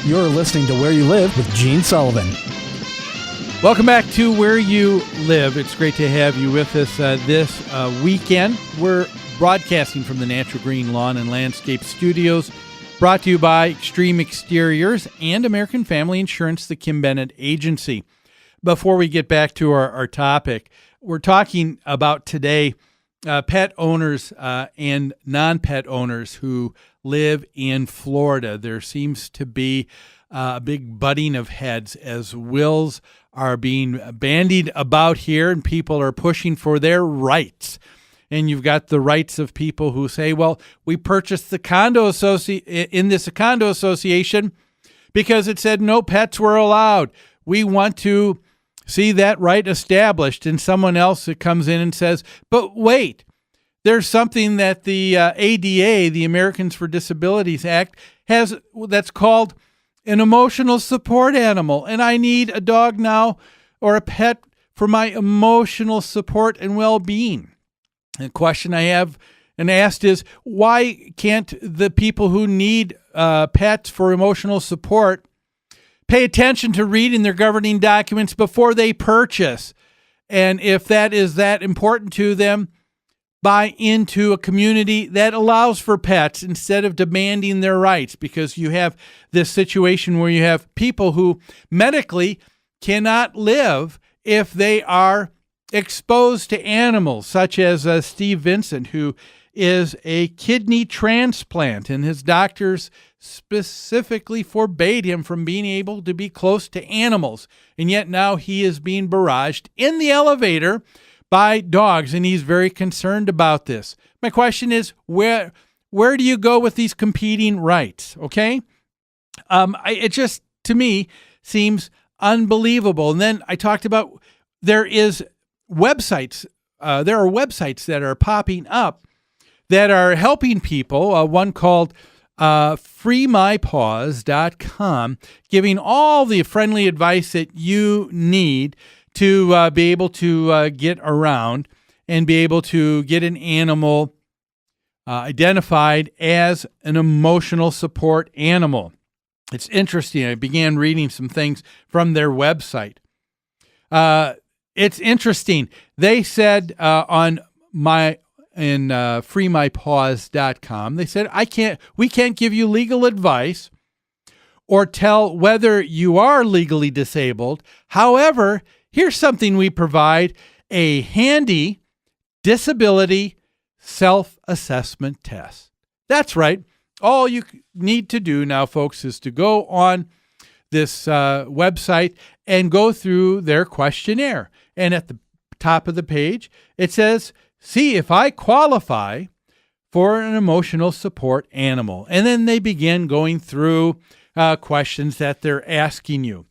You're listening to Where You Live with Gene Sullivan. Welcome back to Where You Live. It's great to have you with us this weekend. We're broadcasting from the Natural Green Lawn and Landscape Studios, brought to you by Extreme Exteriors and American Family Insurance, the Kim Bennett Agency. Before we get back to our topic, we're talking about today pet owners and non-pet owners who live in Florida. There seems to be a big butting of heads as wills are being bandied about here and people are pushing for their rights. And you've got the rights of people who say, well, we purchased the condo in this condo association because it said no pets were allowed. We want to see that right established. And someone else that comes in and says, but wait, there's something that the ADA, the Americans for Disabilities Act, has that's called an emotional support animal. And I need a dog now or a pet for my emotional support and well-being. The question I have and asked is, why can't the people who need pets for emotional support pay attention to reading their governing documents before they purchase? And if that is that important to them, buy into a community that allows for pets instead of demanding their rights, because you have this situation where you have people who medically cannot live if they are exposed to animals, such as Steve Vincent, who is a kidney transplant, and his doctors specifically forbade him from being able to be close to animals. And yet now he is being barraged in the elevator by dogs, and he's very concerned about this. My question is, where do you go with these competing rights? Okay, it just to me seems unbelievable. And then I talked about there are websites that are popping up that are helping people. One called freemypaws.com, giving all the friendly advice that you need to be able to get around and be able to get an animal identified as an emotional support animal. It's interesting. I began reading some things from their website. It's interesting. They said in freemypaws.com, they said, we can't give you legal advice or tell whether you are legally disabled. However, here's something we provide: a handy disability self-assessment test. That's right. All you need to do now, folks, is to go on this website and go through their questionnaire. And at the top of the page, it says, see if I qualify for an emotional support animal. And then they begin going through questions that they're asking you.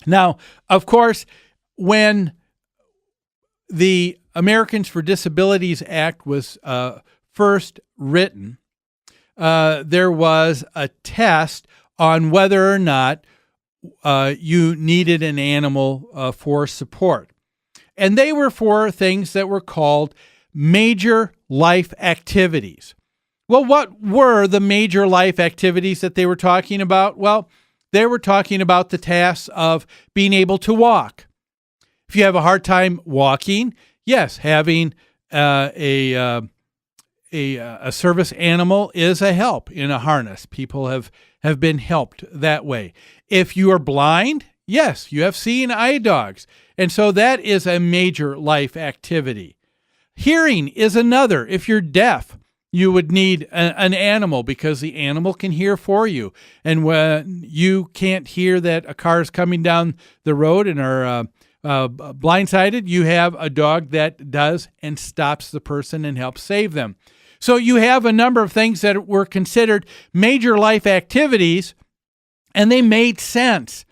Now, of course, when the Americans for Disabilities Act was first written, there was a test on whether or not you needed an animal for support. And they were for things that were called major life activities. Well, what were the major life activities that they were talking about? Well, they were talking about the tasks of being able to walk. If you have a hard time walking, yes, having a service animal is a help in a harness. People have been helped that way. If you are blind, yes, you have seeing eye dogs. And so that is a major life activity. Hearing is another. If you're deaf, you would need an animal because the animal can hear for you. And when you can't hear that a car is coming down the road and are blindsided, you have a dog that does and stops the person and helps save them. So you have a number of things that were considered major life activities, and they made sense.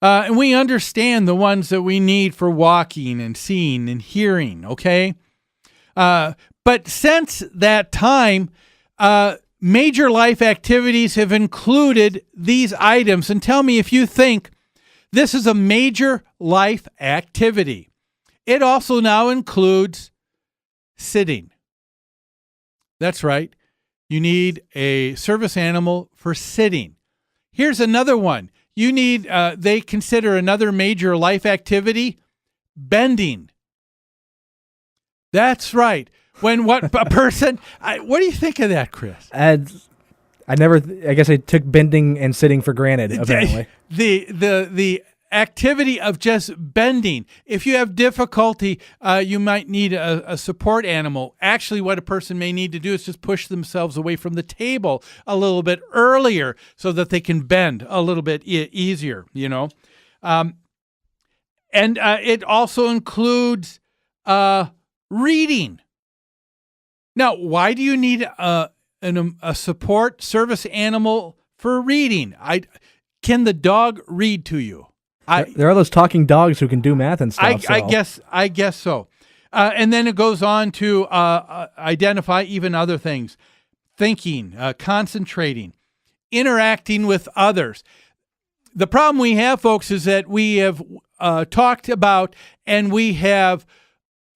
And we understand the ones that we need for walking and seeing and hearing, okay? But since that time, major life activities have included these items. And tell me if you think this is a major life activity. It also now includes sitting. That's right. You need a service animal for sitting. Here's another one. You need, they consider another major life activity, bending. That's right. When what a person, what do you think of that, Chris? I guess I took bending and sitting for granted, apparently. The activity of just bending. If you have difficulty, you might need a support animal. Actually, what a person may need to do is just push themselves away from the table a little bit earlier so that they can bend a little bit easier, and it also includes reading. Now, why do you need a support service animal for reading? Can the dog read to you? There are those talking dogs who can do math and stuff. I guess so. And then it goes on to identify even other things: thinking, concentrating, interacting with others. The problem we have, folks, is that we have talked about and we have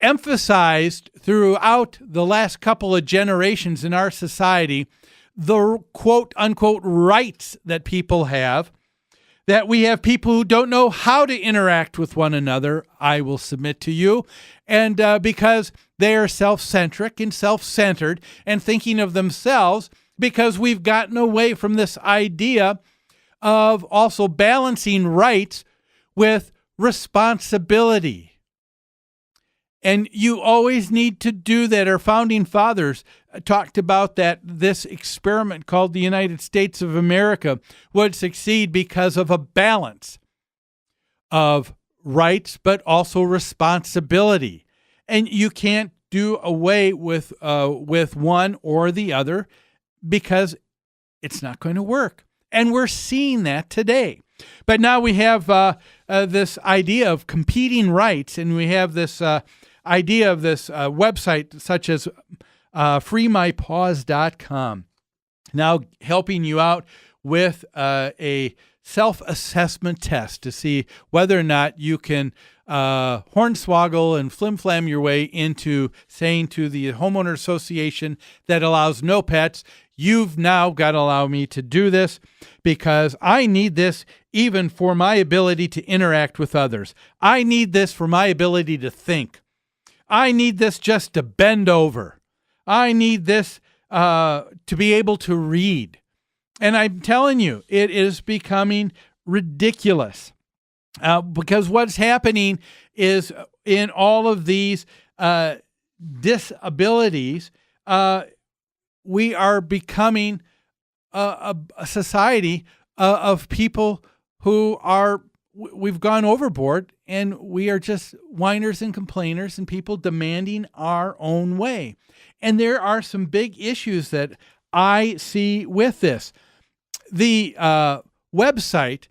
emphasized throughout the last couple of generations in our society the quote unquote rights that people have, that we have people who don't know how to interact with one another, I will submit to you, and because they are self-centric and self-centered and thinking of themselves, because we've gotten away from this idea of also balancing rights with responsibility. And you always need to do that. Our founding fathers talked about that this experiment called the United States of America would succeed because of a balance of rights, but also responsibility. And you can't do away with one or the other because it's not going to work. And we're seeing that today. But now we have this idea of competing rights, and we have this idea of this website such as freemypaws.com now helping you out with a self-assessment test to see whether or not you can hornswoggle and flim-flam your way into saying to the homeowner association that allows no pets, you've now got to allow me to do this because I need this even for my ability to interact with others. I need this for my ability to think. I need this just to bend over. I need this to be able to read. And I'm telling you, it is becoming ridiculous because what's happening is in all of these disabilities, we are becoming a society of people who are, we've gone overboard and we are just whiners and complainers and people demanding our own way. And there are some big issues that I see with this. The website,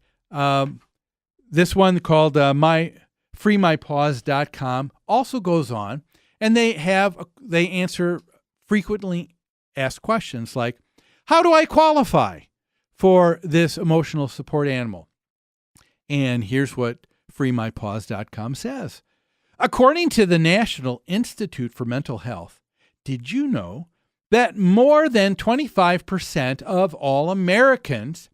this one called freemypaws.com, also goes on, and they answer frequently asked questions like, how do I qualify for this emotional support animal? And here's what freemypaws.com says. According to the National Institute for Mental Health, did you know that more than 25% of all Americans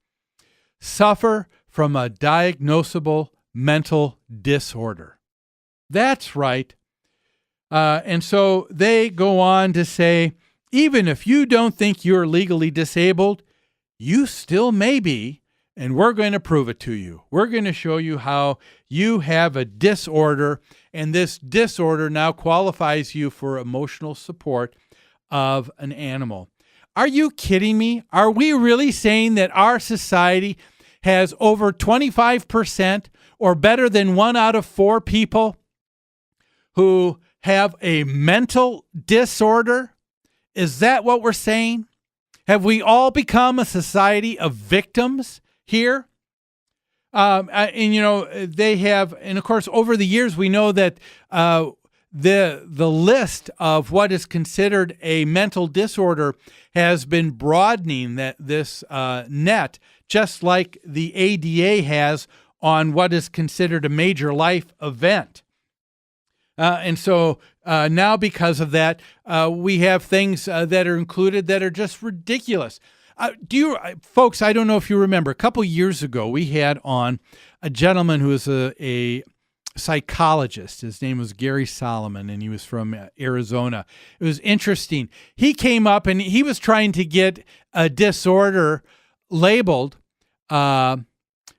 suffer from a diagnosable mental disorder? That's right. And so they go on to say, even if you don't think you're legally disabled, you still may be, and we're going to prove it to you. We're going to show you how you have a disorder, and this disorder now qualifies you for emotional support of an animal. Are you kidding me? Are we really saying that our society has over 25% or better than 1 out of 4 people who have a mental disorder? Is that what we're saying? Have we all become a society of victims here? They have, and of course, over the years, we know that the list of what is considered a mental disorder has been broadening this net, just like the ADA has on what is considered a major life event. And so now because of that, we have things that are included that are just ridiculous. Folks, I don't know if you remember, a couple years ago, we had on a gentleman who was a psychologist. His name was Gary Solomon, and he was from Arizona. It was interesting. He came up and he was trying to get a disorder labeled by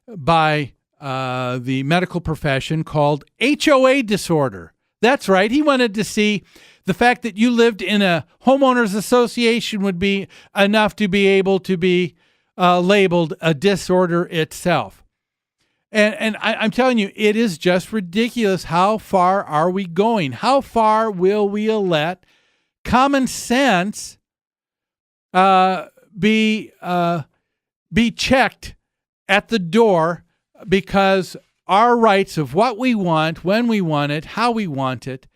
the medical profession called HOA disorder. That's right. He wanted to see the fact that you lived in a homeowners association would be enough to be able to be labeled a disorder itself. And I'm telling you, it is just ridiculous. How far are we going? How far will we let common sense be checked at the door, because our rights of what we want, when we want it, how we want it,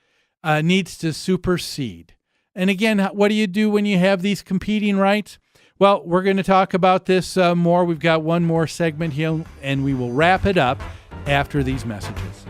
needs to supersede. And again, what do you do when you have these competing rights? Well, we're going to talk about this more. We've got one more segment here, and we will wrap it up after these messages.